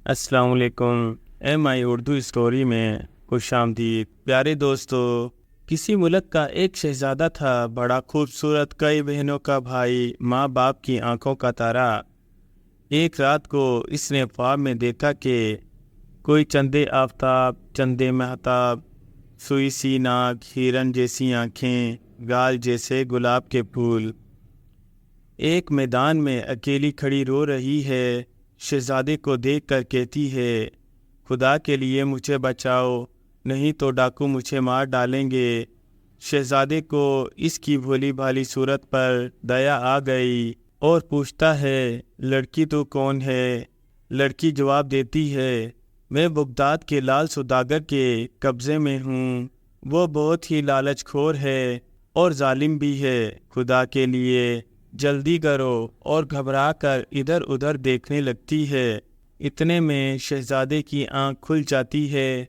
السلام علیکم۔ ایم آئی اردو اسٹوری میں خوش آمدید۔ پیارے دوستو، کسی ملک کا ایک شہزادہ تھا، بڑا خوبصورت، کئی بہنوں کا بھائی، ماں باپ کی آنکھوں کا تارا۔ ایک رات کو اس نے خواب میں دیکھا کہ کوئی چندے آفتاب، چندے مہتاب، سوئی سی ناک، ہرن جیسی آنکھیں، گال جیسے گلاب کے پھول، ایک میدان میں اکیلی کھڑی رو رہی ہے۔ شہزادے کو دیکھ کر کہتی ہے، خدا کے لیے مجھے بچاؤ، نہیں تو ڈاکو مجھے مار ڈالیں گے۔ شہزادے کو اس کی بھولی بھالی صورت پر دیا آ گئی اور پوچھتا ہے، لڑکی تو کون ہے؟ لڑکی جواب دیتی ہے، میں بغداد کے لال سوداگر کے قبضے میں ہوں، وہ بہت ہی لالچ خور ہے اور ظالم بھی ہے، خدا کے لیے جلدی کرو، اور گھبرا کر ادھر ادھر دیکھنے لگتی ہے۔ اتنے میں شہزادے کی آنکھ کھل جاتی ہے۔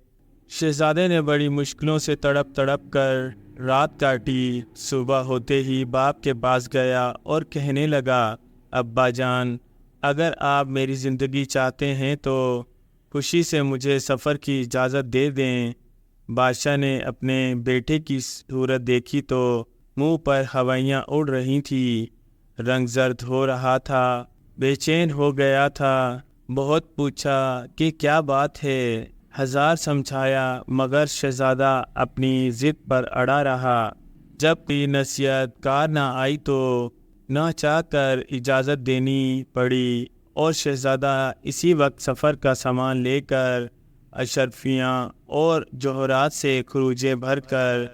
شہزادے نے بڑی مشکلوں سے تڑپ تڑپ کر رات کاٹی۔ صبح ہوتے ہی باپ کے پاس گیا اور کہنے لگا، ابا جان، اگر آپ میری زندگی چاہتے ہیں تو خوشی سے مجھے سفر کی اجازت دے دیں۔ بادشاہ نے اپنے بیٹے کی صورت دیکھی تو منہ پر ہوائیاں اڑ رہی تھیں، رنگ زرد ہو رہا تھا، بے چین ہو گیا تھا۔ بہت پوچھا کہ کیا بات ہے، ہزار سمجھایا مگر شہزادہ اپنی ضد پر اڑا رہا۔ جب کوئی نصیحت کار نہ آئی تو نہ چاہ کر اجازت دینی پڑی، اور شہزادہ اسی وقت سفر کا سامان لے کر اشرفیاں اور جوہرات سے خروجے بھر کر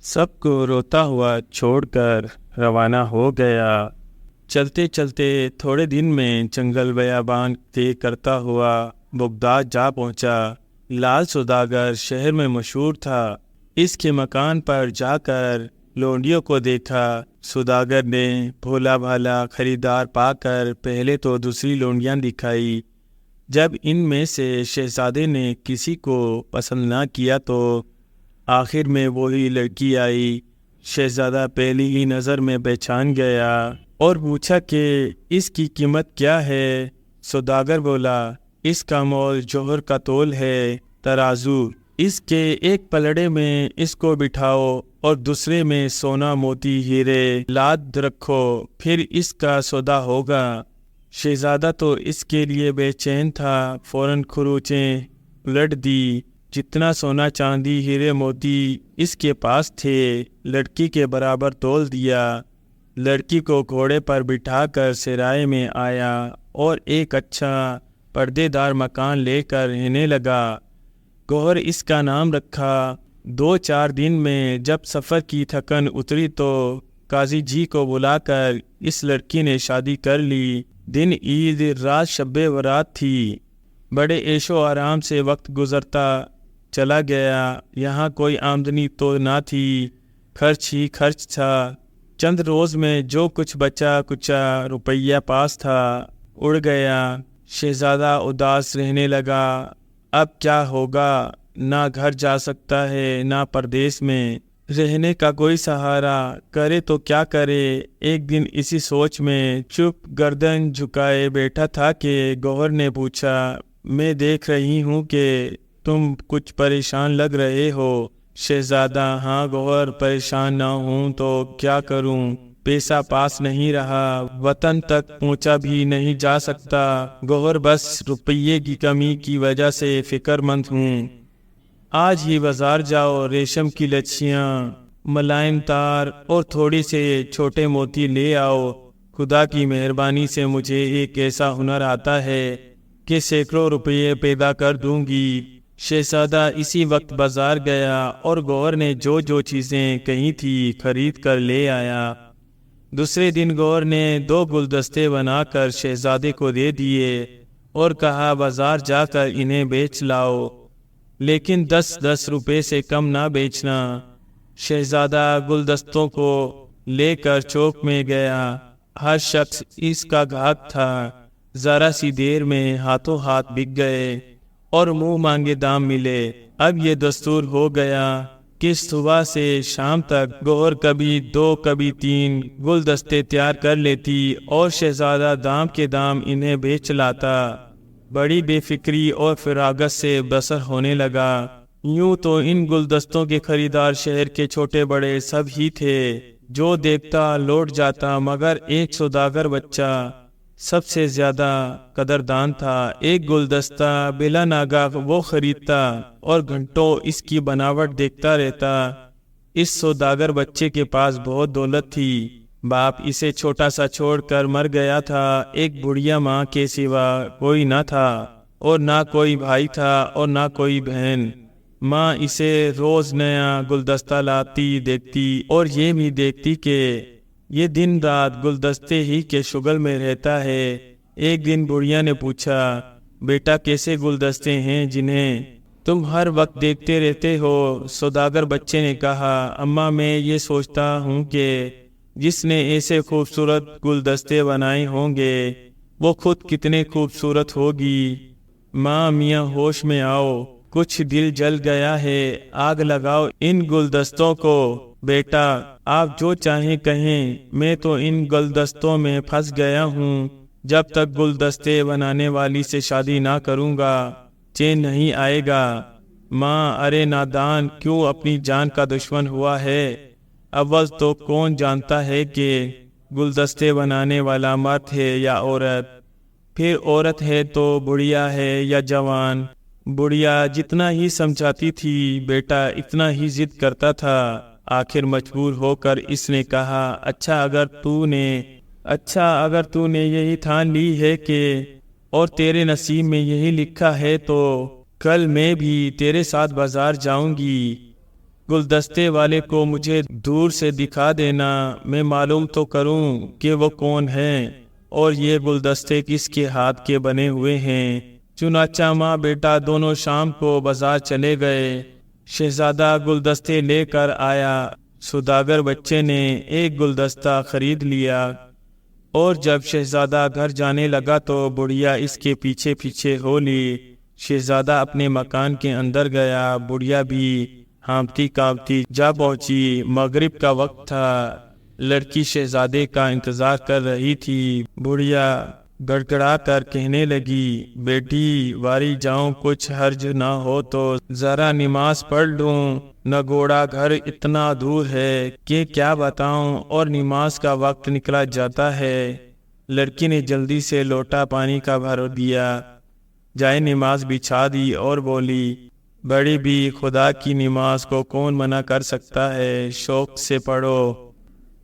سب کو روتا ہوا چھوڑ کر روانہ ہو گیا۔ چلتے چلتے تھوڑے دن میں جنگل بیابان طے کرتا ہوا بغداد جا پہنچا۔ لال سوداگر شہر میں مشہور تھا۔ اس کے مکان پر جا کر لونڈیوں کو دیکھا۔ سوداگر نے بھولا بھالا خریدار پا کر پہلے تو دوسری لونڈیاں دکھائی۔ جب ان میں سے شہزادے نے کسی کو پسند نہ کیا تو آخر میں وہی لڑکی آئی۔ شہزادہ پہلی ہی نظر میں پہچان گیا اور پوچھا کہ اس کی قیمت کیا ہے؟ سوداگر بولا، اس کا مول جوہر کا تول ہے، ترازو، اس کے ایک پلڑے میں اس کو بٹھاؤ اور دوسرے میں سونا موتی ہیرے لاد رکھو، پھر اس کا سودا ہوگا۔ شہزادہ تو اس کے لیے بے چین تھا، فوراً خروچیں الٹ دی۔ جتنا سونا چاندی ہیرے موتی اس کے پاس تھے لڑکی کے برابر تول دیا۔ لڑکی کو گھوڑے پر بٹھا کر سرائے میں آیا اور ایک اچھا پردے دار مکان لے کر رہنے لگا۔ گوہر اس کا نام رکھا۔ 2-4 دن میں جب سفر کی تھکن اتری تو قاضی جی کو بلا کر اس لڑکی نے شادی کر لی۔ دن عید، رات شب برات تھی۔ بڑے عیش و آرام سے وقت گزرتا چلا گیا۔ یہاں کوئی آمدنی تو نہ تھی، خرچ ہی خرچ تھا۔ چند روز میں جو کچھ بچا کچا روپیہ پاس تھا اڑ گیا۔ شہزادہ اداس رہنے لگا۔ اب کیا ہوگا؟ نہ گھر جا سکتا ہے، نہ پردیس میں رہنے کا کوئی سہارا، کرے تو کیا کرے؟ ایک دن اسی سوچ میں چپ گردن جھکائے بیٹھا تھا کہ گوہر نے پوچھا، میں دیکھ رہی ہوں کہ تم کچھ پریشان لگ رہے ہو۔ شہزادہ، ہاں گوہر، پریشان نہ ہوں تو کیا کروں؟ پیسہ پاس نہیں رہا، وطن تک پہنچا بھی نہیں جا سکتا۔ گوہر، بس روپیے کی کمی کی وجہ سے فکر مند ہوں۔ آج ہی بازار جاؤ، ریشم کی لچھیاں، ملائم تار اور تھوڑی سے چھوٹے موتی لے آؤ۔ خدا کی مہربانی سے مجھے ایک ایسا ہنر آتا ہے کہ سینکڑوں روپے پیدا کر دوں گی۔ شہزادہ اسی وقت بازار گیا اور گوہر نے جو جو چیزیں کہی تھی خرید کر لے آیا۔ دوسرے دن گوہر نے 2 گلدستے بنا کر شہزادے کو دے دیے اور کہا، بازار جا کر انہیں بیچ لاؤ، لیکن 10-10 روپے سے کم نہ بیچنا۔ شہزادہ گلدستوں کو لے کر چوک میں گیا۔ ہر شخص اس کا گاہک تھا۔ ذرا سی دیر میں ہاتھوں ہاتھ بک گئے اور منہ مانگے دام ملے۔ اب یہ دستور ہو گیا کہ صبح سے شام تک گوہر کبھی 2 کبھی 3 گلدستے تیار کر لیتی اور شہزادہ دام کے دام انہیں بیچ لاتا۔ بڑی بے فکری اور فراغت سے بسر ہونے لگا۔ یوں تو ان گلدستوں کے خریدار شہر کے چھوٹے بڑے سب ہی تھے، جو دیکھتا لوٹ جاتا، مگر ایک سوداگر بچہ سب سے زیادہ قدردان تھا۔ ایک گلدستہ بلا ناگاہ وہ خریدتا اور گھنٹوں اس کی بناوٹ دیکھتا رہتا۔ اس سوداگر بچے کے پاس بہت دولت تھی۔ باپ اسے چھوٹا سا چھوڑ کر مر گیا تھا۔ ایک بڑھیا ماں کے سوا کوئی نہ تھا، اور نہ کوئی بھائی تھا اور نہ کوئی بہن۔ ماں اسے روز نیا گلدستہ لاتی دیکھتی، اور یہ بھی دیکھتی کہ یہ دن رات گلدستے ہی کے شغل میں رہتا ہے۔ ایک دن بڑھیا نے پوچھا، بیٹا کیسے گلدستے ہیں جنہیں تم ہر وقت دیکھتے رہتے ہو؟ سوداگر بچے نے کہا، اماں میں یہ سوچتا ہوں کہ جس نے ایسے خوبصورت گلدستے بنائے ہوں گے وہ خود کتنے خوبصورت ہوگی۔ ماں میاں ہوش میں آؤ، کچھ دل جل گیا ہے، آگ لگاؤ ان گلدستوں کو۔ بیٹا آپ جو چاہیں کہیں، میں تو ان گلدستوں میں پھنس گیا ہوں۔ جب تک گلدستے بنانے والی سے شادی نہ کروں گا چین نہیں آئے گا۔ ماں، ارے نادان، کیوں اپنی جان کا دشمن ہوا ہے؟ اول تو کون جانتا ہے کہ گلدستے بنانے والا مرد ہے یا عورت؟ پھر عورت ہے تو بڑھیا ہے یا جوان؟ بڑھیا جتنا ہی سمجھاتی تھی بیٹا اتنا ہی ضد کرتا تھا۔ آخر مجبور ہو کر اس نے کہا، اچھا اگر تو نے یہی ٹھان لی ہے کہ اور تیرے نصیب میں یہی لکھا ہے تو کل میں بھی تیرے ساتھ بازار جاؤں گی۔ گلدستے والے کو مجھے دور سے دکھا دینا، میں معلوم تو کروں کہ وہ کون ہے اور یہ گلدستے کس کے ہاتھ کے بنے ہوئے ہیں۔ چنانچہ ماں بیٹا دونوں شام کو بازار چلے گئے۔ شہزادہ گلدستے لے کر آیا۔ سوداگر بچے نے ایک گلدستہ خرید لیا، اور جب شہزادہ گھر جانے لگا تو بڑھیا اس کے پیچھے پیچھے ہو لی۔ شہزادہ اپنے مکان کے اندر گیا، بڑھیا بھی ہانپتی کانپتی جا پہنچی۔ مغرب کا وقت تھا، لڑکی شہزادے کا انتظار کر رہی تھی۔ بڑھیا گڑگڑا کر کہنے لگی، بیٹی واری جاؤں، کچھ حرج نہ ہو تو ذرا نماز پڑھ لوں۔ نگوڑا گھر اتنا دور ہے کہ کیا بتاؤں، اور نماز کا وقت نکلا جاتا ہے۔ لڑکی نے جلدی سے لوٹا پانی کا بھر دیا، جائے نماز بچھا دی اور بولی، بڑی بھی خدا کی نماز کو کون منع کر سکتا ہے، شوق سے پڑھو۔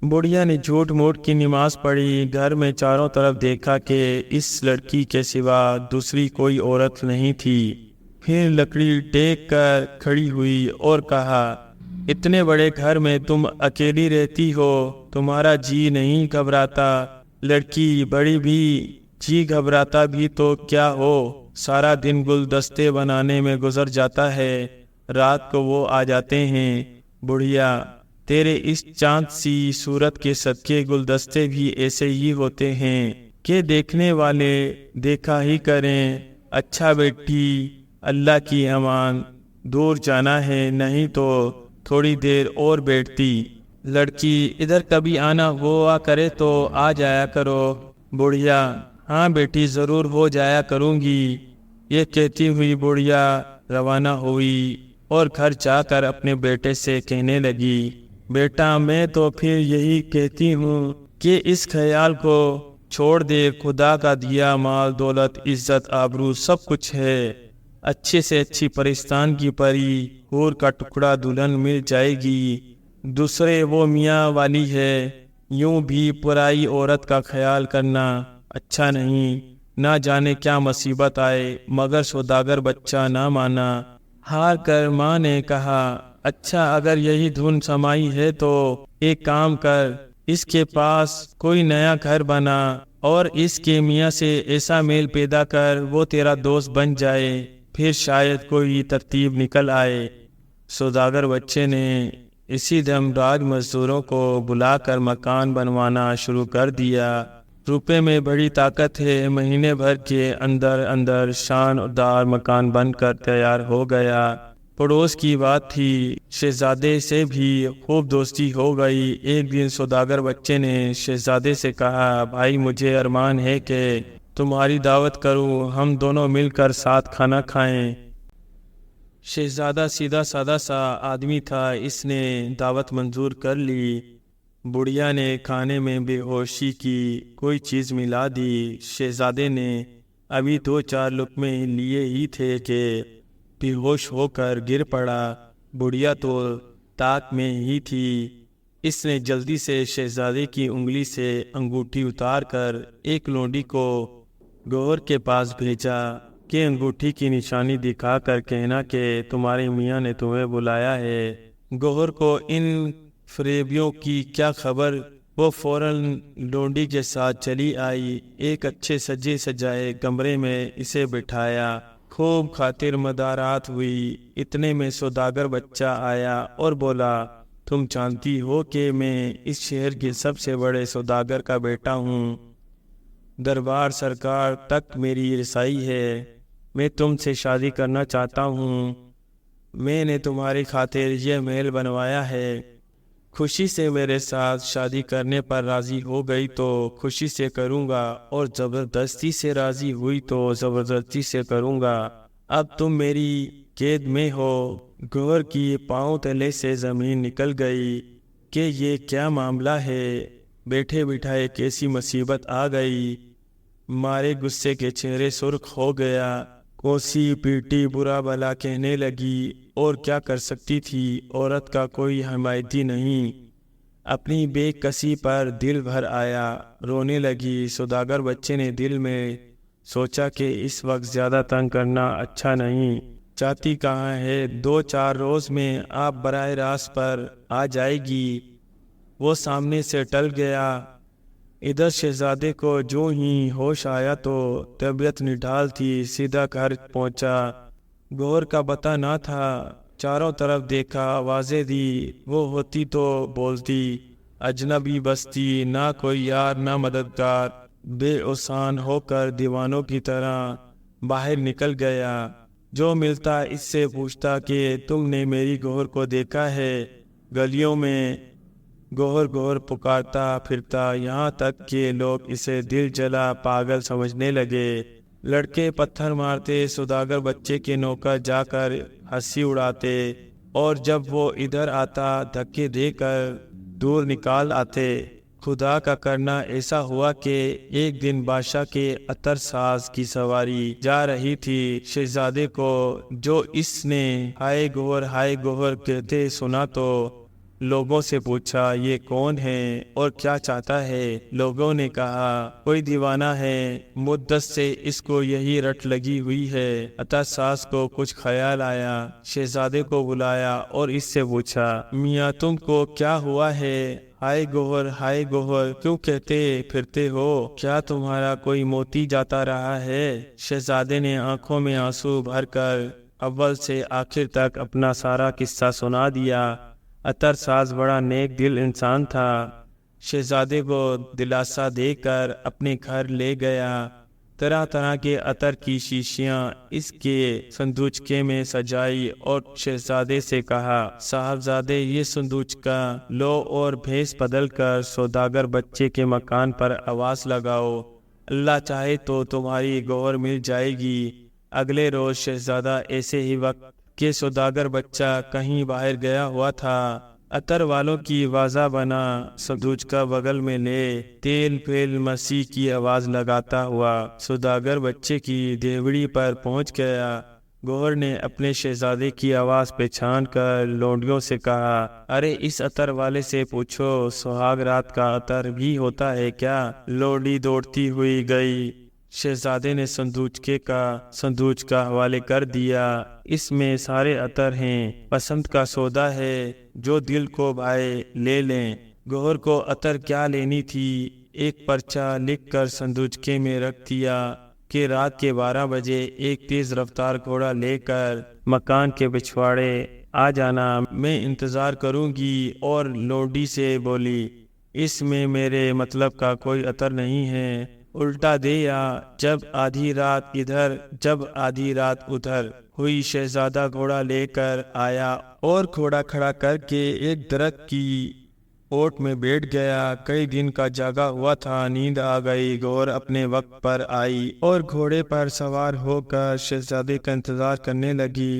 بڑھیا نے جھوٹ موٹ کی نماز پڑھی۔ گھر میں چاروں طرف دیکھا کہ اس لڑکی کے سوا دوسری کوئی عورت نہیں تھی۔ پھر لکڑی ٹیک کر کھڑی ہوئی اور کہا، اتنے بڑے گھر میں تم اکیلی رہتی ہو، تمہارا جی نہیں گھبراتا؟ لڑکی، بڑی بھی جی گھبراتا بھی تو کیا ہو، سارا دن گلدستے بنانے میں گزر جاتا ہے، رات کو وہ آ جاتے ہیں۔ بڑھیا، تیرے اس چاند سی صورت کے صدقے گلدستے بھی ایسے ہی ہوتے ہیں کہ دیکھنے والے دیکھا ہی کریں۔ اچھا بیٹی، اللہ کی امان، دور جانا ہے، نہیں تو تھوڑی دیر اور بیٹھتی۔ لڑکی، ادھر کبھی آنا ہوا کرے تو آ جایا کرو۔ بڑھیا، ہاں بیٹی ضرور ہو جایا کروں گی۔ یہ کہتی ہوئی بڑھیا روانہ ہوئی اور گھر جا کر اپنے بیٹے سے کہنے لگی، بیٹا میں تو پھر یہی کہتی ہوں کہ اس خیال کو چھوڑ دے، خدا کا دیا مال دولت عزت آبرو سب کچھ ہے، اچھے سے اچھی پرستان کی پری حور کا ٹکڑا دلہن مل جائے گی، دوسرے وہ میاں والی ہے۔ یوں بھی پرائی عورت کا خیال کرنا اچھا نہیں، نہ جانے کیا مصیبت آئے۔ مگر سوداگر بچہ نہ مانا۔ ہار کر ماں نے کہا، اچھا اگر یہی دھن سمائی ہے تو ایک کام کر، اس کے پاس کوئی نیا گھر بنا اور اس کے میاں سے ایسا میل پیدا کر وہ تیرا دوست بن جائے، پھر شاید کوئی ترتیب نکل آئے۔ سوداگر بچے نے اسی دم راج مزدوروں کو بلا کر مکان بنوانا شروع کر دیا۔ روپے میں بڑی طاقت ہے، مہینے بھر کے اندر شاندار مکان بن کر تیار ہو گیا۔ پڑوس کی بات تھی، شہزادے سے بھی خوب دوستی ہو گئی۔ ایک دن سوداگر بچے نے شہزادے سے کہا، بھائی مجھے ارمان ہے کہ تمہاری دعوت کروں، ہم دونوں مل کر ساتھ کھانا کھائیں۔ شہزادہ سیدھا سادہ سا آدمی تھا، اس نے دعوت منظور کر لی۔ بڑھیا نے کھانے میں بے ہوشی کی کوئی چیز ملا دی۔ شہزادے نے ابھی 2-4 لقمے لیے ہی تھے کہ بے ہوش ہو کر گر پڑا۔ بڑھیا تو طاق میں ہی تھی۔ اس نے جلدی سے شہزادے کی انگلی سے انگوٹھی اتار کر ایک لونڈی کو گوہر کے پاس بھیجا کہ انگوٹھی کی نشانی دکھا کر کہنا کہ تمہارے میاں نے تمہیں بلایا ہے۔ گوہر کو ان فریبیوں کی کیا خبر، وہ فوراً لونڈی کے ساتھ چلی آئی۔ ایک اچھے سجے سجائے کمرے میں اسے بٹھایا، خوب خاطر مدارات ہوئی۔ اتنے میں سوداگر بچہ آیا اور بولا، تم جانتی ہو کہ میں اس شہر کے سب سے بڑے سوداگر کا بیٹا ہوں۔ دربار سرکار تک میری رسائی ہے۔ میں تم سے شادی کرنا چاہتا ہوں۔ میں نے تمہاری خاطر یہ محل بنوایا ہے۔ خوشی سے میرے ساتھ شادی کرنے پر راضی ہو گئی تو خوشی سے کروں گا، اور زبردستی سے راضی ہوئی تو زبردستی سے کروں گا۔ اب تم میری قید میں ہو۔ گوہر کی پاؤں تلے سے زمین نکل گئی کہ یہ کیا معاملہ ہے، بیٹھے بٹھائے کیسی مصیبت آ گئی۔ مارے غصے کے چہرے سرخ ہو گیا۔ کوسی پیٹی برا بھلا کہنے لگی، اور کیا کر سکتی تھی، عورت کا کوئی حمایتی نہیں۔ اپنی بے کسی پر دل بھر آیا، رونے لگی۔ سوداگر بچے نے دل میں سوچا کہ اس وقت زیادہ تنگ کرنا اچھا نہیں۔ چاہتی کہاں ہے، 2-4 روز میں آپ براہ راست پر آ جائے گی۔ وہ سامنے سے ٹل گیا۔ ادھر شہزادے کو جو ہی ہوش آیا تو طبیعت نڈھال تھی، سیدھا گھر پہنچا۔ گوہر کا پتہ نہ تھا۔ چاروں طرف دیکھا، آوازیں دی، وہ ہوتی تو بولتی۔ اجنبی بستی، نہ کوئی یار نہ مددگار، بے اوسان ہو کر دیوانوں کی طرح باہر نکل گیا۔ جو ملتا اس سے پوچھتا کہ تم نے میری گوہر کو دیکھا ہے۔ گلیوں میں گوہر گوہر پکارتا پھرتا، یہاں تک کہ لوگ اسے دل جلا پاگل سمجھنے لگے۔ لڑکے پتھر مارتے، سوداگر بچے کے نوکر جا کر ہنسی اڑاتے، اور جب وہ ادھر آتا دھکے دے کر دور نکال آتے۔ خدا کا کرنا ایسا ہوا کہ ایک دن بادشاہ کے عطر ساز کی سواری جا رہی تھی۔ شہزادے کو جو اس نے ہائے گوہر کہتے سنا تو لوگوں سے پوچھا، یہ کون ہے اور کیا چاہتا ہے؟ لوگوں نے کہا، کوئی دیوانہ ہے، مدت سے اس کو یہی رٹ لگی ہوئی ہے۔ عطر ساز کو کچھ خیال آیا، شہزادے کو بلایا اور اس سے پوچھا، میاں تم کو کیا ہوا ہے؟ ہائے گوہر کیوں کہتے پھرتے ہو؟ کیا تمہارا کوئی موتی جاتا رہا ہے؟ شہزادے نے آنکھوں میں آنسو بھر کر اول سے آخر تک اپنا سارا قصہ سنا دیا۔ عطر ساز بڑا نیک دل انسان تھا۔ شہزادے کو دلاسا دے کر اپنے گھر لے گیا۔ طرح طرح کے عطر کی شیشیاں اس کے صندوقچے میں سجائی اور شہزادے سے کہا، صاحبزادے یہ صندوقچہ لو اور بھیس بدل کر سوداگر بچے کے مکان پر آواز لگاؤ، اللہ چاہے تو تمہاری گوہر مل جائے گی۔ اگلے روز شہزادہ ایسے ہی وقت کہ سوداگر بچہ کہیں باہر گیا ہوا تھا، عطر والوں کی واضح بنا صندوقچہ بغل میں لے تیل پھیل مسیح کی آواز لگاتا ہوا سوداگر بچے کی دیوڑی پر پہنچ گیا۔ گوہر نے اپنے شہزادے کی آواز پہچان کر لونڈیوں سے کہا، ارے اس عطر والے سے پوچھو، سہاگ رات کا عطر بھی ہوتا ہے کیا؟ لونڈی دوڑتی ہوئی گئی۔ شہزادے نے صندوق کا حوالے کر دیا، اس میں سارے عطر ہیں، پسند کا سودا ہے، جو دل کو بھائے لے لیں۔ گوہر کو عطر کیا لینی تھی، ایک پرچہ لکھ کر صندوقچے میں رکھ دیا کہ رات کے 12 بجے ایک تیز رفتار گھوڑا لے کر مکان کے پچھواڑے آ جانا، میں انتظار کروں گی۔ اور لونڈی سے بولی، اس میں میرے مطلب کا کوئی عطر نہیں ہے، الٹا دے یا جب آدھی رات ادھر جب آدھی رات ادھر ہوئی۔ شہزادہ گھوڑا لے کر آیا اور گھوڑا کھڑا کر کے ایک درخت کی اوٹ میں بیٹھ گیا۔ کئی دن کا جاگا ہوا تھا، نیند آ گئی۔ گور اپنے وقت پر آئی اور گھوڑے پر سوار ہو کر شہزادے کا انتظار کرنے لگی۔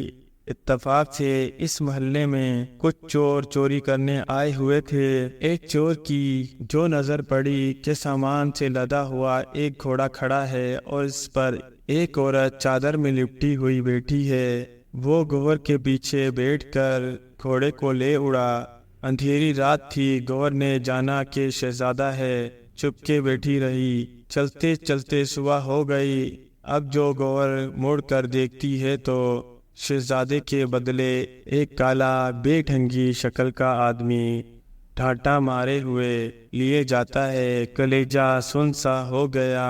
اتفاق سے اس محلے میں کچھ چور چوری کرنے آئے ہوئے تھے۔ ایک چور کی جو نظر پڑی کہ سامان سے لدا ہوا ایک گھوڑا کھڑا ہے اور اس پر ایک عورت چادر میں لپٹی ہوئی بیٹھی ہے۔ وہ گور کے پیچھے بیٹھ کر گھوڑے کو لے اڑا۔ اندھیری رات تھی، گور نے جانا کہ شہزادہ ہے، چپکے بیٹھی رہی۔ چلتے چلتے صبح ہو گئی۔ اب جو گور مڑ کر دیکھتی ہے تو شہزادے کے بدلے ایک کالا بے ڈھنگی شکل کا آدمی ڈھانٹا مارے ہوئے لیے جاتا ہے۔ کلیجہ سن سا ہو گیا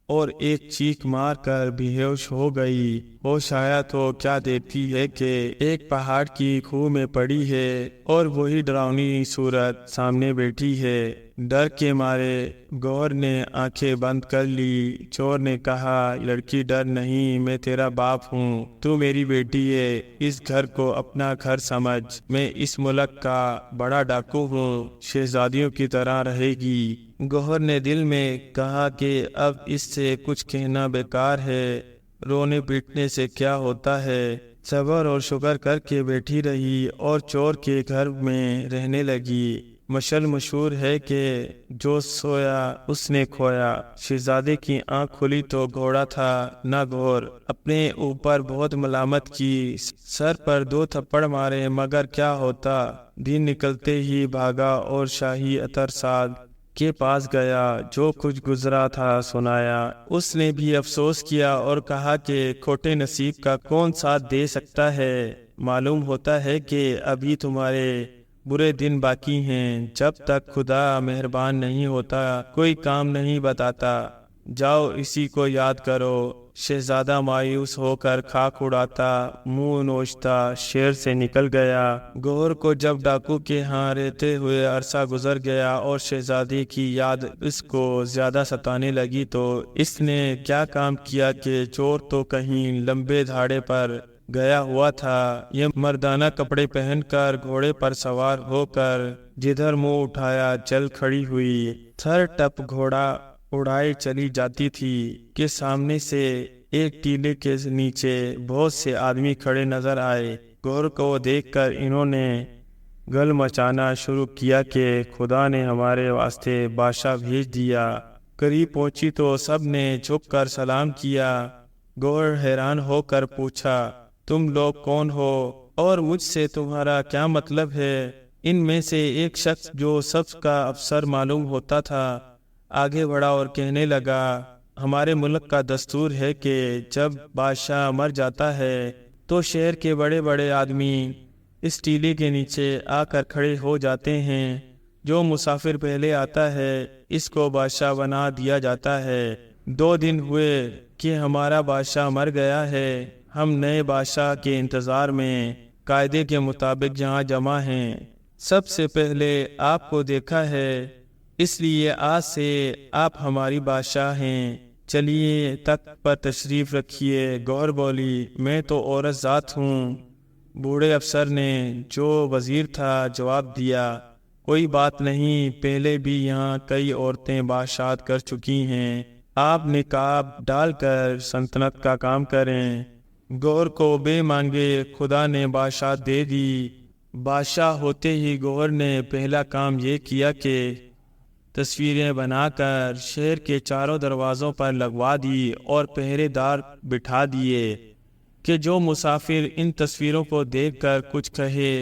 اور ایک چیخ مار کر بے ہوش ہو گئی۔ ہوش آیا تو کیا دیکھتی ہے کہ ایک پہاڑ کی کھو میں پڑی ہے اور وہی ڈراؤنی صورت سامنے بیٹھی ہے۔ ڈر کے مارے گور نے آنکھیں بند کر لی۔ چور نے کہا، لڑکی ڈر نہیں، میں تیرا باپ ہوں، تو میری بیٹی ہے، اس گھر کو اپنا گھر سمجھ، میں اس ملک کا بڑا ڈاکو ہوں، شہزادیوں کی طرح رہے گی۔ گوہر نے دل میں کہا کہ اب اس سے کچھ کہنا بیکار ہے، رونے پیٹنے سے کیا ہوتا ہے۔ صبر اور شکر کر کے بیٹھی رہی اور چور کے گھر میں رہنے لگی۔ مشل مشہور ہے کہ جو سویا اس نے کھویا۔ شہزادے کی آنکھ کھلی تو گھوڑا تھا نہ گور۔ اپنے اوپر بہت ملامت کی، سر پر 2 تھپڑ مارے، مگر کیا ہوتا۔ دن نکلتے ہی بھاگا اور شاہی اترساد کے پاس گیا، جو کچھ گزرا تھا سنایا۔ اس نے بھی افسوس کیا اور کہا کہ کھوٹے نصیب کا کون ساتھ دے سکتا ہے، معلوم ہوتا ہے کہ ابھی تمہارے برے دن باقی ہیں، جب تک خدا مہربان نہیں ہوتا کوئی کام نہیں بتاتا، جاؤ اسی کو یاد کرو۔ شہزادہ مایوس ہو کر خاک اڑاتا منہ نوچتا شہر سے نکل گیا۔ گور کو جب ڈاکو کے ہاں رہتے ہوئے عرصہ گزر گیا اور شہزادی کی یاد اس کو زیادہ ستانے لگی تو اس نے کیا کام کیا کہ چور تو کہیں لمبے دھاڑے پر گیا ہوا تھا، یہ مردانہ کپڑے پہن کر گھوڑے پر سوار ہو کر جدھر منہ اٹھایا چل کھڑی ہوئی۔ تھر ٹپ گھوڑا اڑائی چلی جاتی تھی کہ سامنے سے ایک ٹیلے کے نیچے بہت سے آدمی کھڑے نظر آئے۔ گور کو دیکھ کر انہوں نے گل مچانا شروع کیا کہ خدا نے ہمارے واسطے بادشاہ بھیج دیا۔ قریب پہنچی تو سب نے جھک کر سلام کیا۔ گور حیران ہو کر پوچھا، تم لوگ کون ہو اور مجھ سے تمہارا کیا مطلب ہے؟ ان میں سے ایک شخص جو سب کا افسر معلوم ہوتا تھا آگے بڑھا اور کہنے لگا، ہمارے ملک کا دستور ہے کہ جب بادشاہ مر جاتا ہے تو شہر کے بڑے بڑے آدمی اس ٹیلے کے نیچے آ کر کھڑے ہو جاتے ہیں۔ جو مسافر پہلے آتا ہے اس کو بادشاہ بنا دیا جاتا ہے۔ 2 دن ہوئے کہ ہمارا بادشاہ مر گیا ہے، ہم نئے بادشاہ کے انتظار میں قاعدے کے مطابق یہاں جمع ہیں۔ سب سے پہلے آپ کو دیکھا ہے، اس لیے آج سے آپ ہماری بادشاہ ہیں، چلیے تخت پر تشریف رکھیے۔ گور بولی، میں تو عورت ذات ہوں۔ بوڑھے افسر نے جو وزیر تھا جواب دیا، کوئی بات نہیں، پہلے بھی یہاں کئی عورتیں بادشاہت کر چکی ہیں، آپ نقاب ڈال کر سلطنت کا کام کریں۔ گور کو بے مانگے خدا نے بادشاہت دے دی۔ بادشاہ ہوتے ہی گور نے پہلا کام یہ کیا کہ تصویریں بنا کر شہر کے چاروں دروازوں پر لگوا دی اور پہرے دار بٹھا دیے کہ جو مسافر ان تصویروں کو دیکھ کر کچھ کہے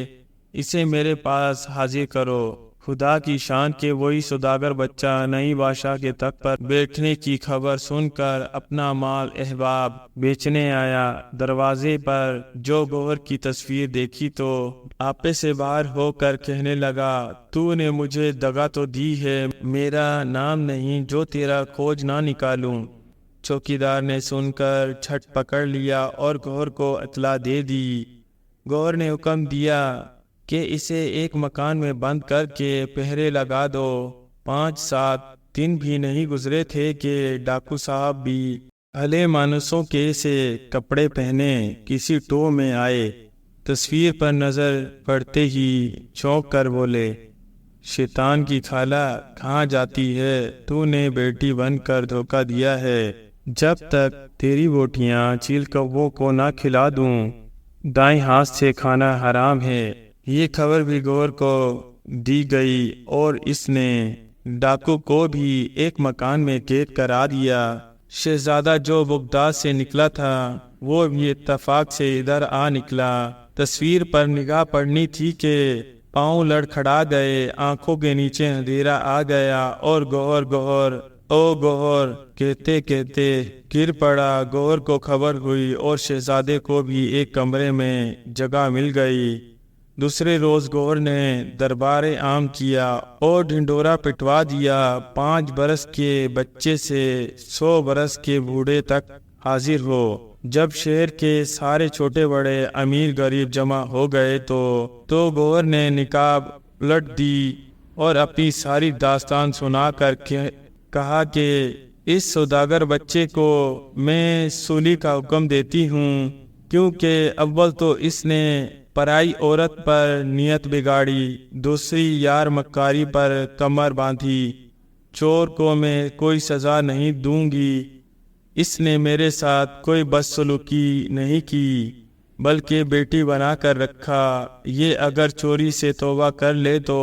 اسے میرے پاس حاضر کرو۔ خدا کی شان کے وہی سوداگر بچہ نئی بادشاہ کے تخت پر بیٹھنے کی خبر سن کر اپنا مال احباب بیچنے آیا۔ دروازے پر جو گوہر کی تصویر دیکھی تو آپے سے باہر ہو کر کہنے لگا، تو نے مجھے دغا تو دی ہے، میرا نام نہیں جو تیرا کھوج نہ نکالوں۔ چوکیدار نے سن کر جھٹ پکڑ لیا اور گوہر کو اطلاع دے دی۔ گوہر نے حکم دیا کہ اسے ایک مکان میں بند کر کے پہرے لگا دو۔ 5-7 دن بھی نہیں گزرے تھے کہ ڈاکو صاحب بھی بھلے مانسوں کے سے کپڑے پہنے کسی ٹو میں آئے۔ تصویر پر نظر پڑتے ہی چونک کر بولے، شیطان کی خالہ کہاں جاتی ہے؟ تو نے بیٹی بن کر دھوکہ دیا ہے۔ جب تک تیری بوٹیاں چیل کووں کو نہ کھلا دوں، دائیں ہاتھ سے کھانا حرام ہے۔ یہ خبر بھی گور کو دی گئی اور اس نے ڈاکو کو بھی ایک مکان میں قید کرا دیا۔ شہزادہ جو بغداد سے نکلا تھا وہ بھی اتفاق سے ادھر آ نکلا۔ تصویر پر نگاہ پڑنی تھی کہ پاؤں لڑکھڑا گئے، آنکھوں کے نیچے اندھیرا آ گیا اور گوہر گوہر او گوہر کہتے کہتے گر پڑا۔ گوہر کو خبر ہوئی اور شہزادے کو بھی ایک کمرے میں جگہ مل گئی۔ دوسرے روز گوہر نے دربار عام کیا اور ڈھنڈورا پٹوا دیا۔ 5 برس کے بچے سے 100 برس کے بوڑھے تک حاضر ہو۔ جب شہر کے سارے چھوٹے بڑے امیر غریب جمع ہو گئے تو گوہر نے نقاب الٹ دی اور اپنی ساری داستان سنا کر کہا کہ اس سوداگر بچے کو میں سولی کا حکم دیتی ہوں، کیونکہ اول تو اس نے پرائی عورت پر نیت بگاڑی، دوسری یار مکاری پر کمر باندھی۔ چور کو میں کوئی سزا نہیں دوں گی، اس نے میرے ساتھ کوئی بدسلوکی نہیں کی بلکہ بیٹی بنا کر رکھا۔ یہ اگر چوری سے توبہ کر لے تو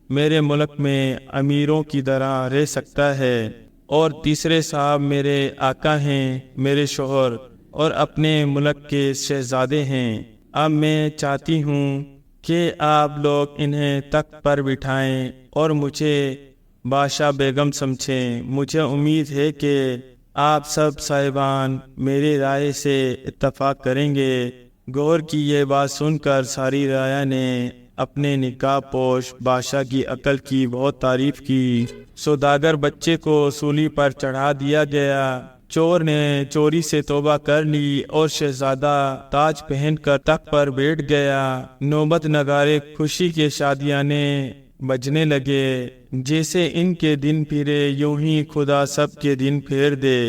میرے ملک میں امیروں کی طرح رہ سکتا ہے۔ اور تیسرے صاحب میرے آقا ہیں، میرے شوہر اور اپنے ملک کے شہزادے ہیں۔ اب میں چاہتی ہوں کہ آپ لوگ انہیں تخت پر بٹھائیں اور مجھے بادشاہ بیگم سمجھیں۔ مجھے امید ہے کہ آپ سب صاحبان میری رائے سے اتفاق کریں گے۔ گوہر کی یہ بات سن کر ساری رعایا نے اپنے نقاب پوش بادشاہ کی عقل کی بہت تعریف کی۔ سوداگر بچے کو سولی پر چڑھا دیا گیا۔ چور نے چوری سے توبہ کر لی اور شہزادہ تاج پہن کر تخت پر بیٹھ گیا۔ نوبت نگارے خوشی کے شادیانے بجنے لگے۔ جیسے ان کے دن پھرے یوں ہی خدا سب کے دن پھیر دے۔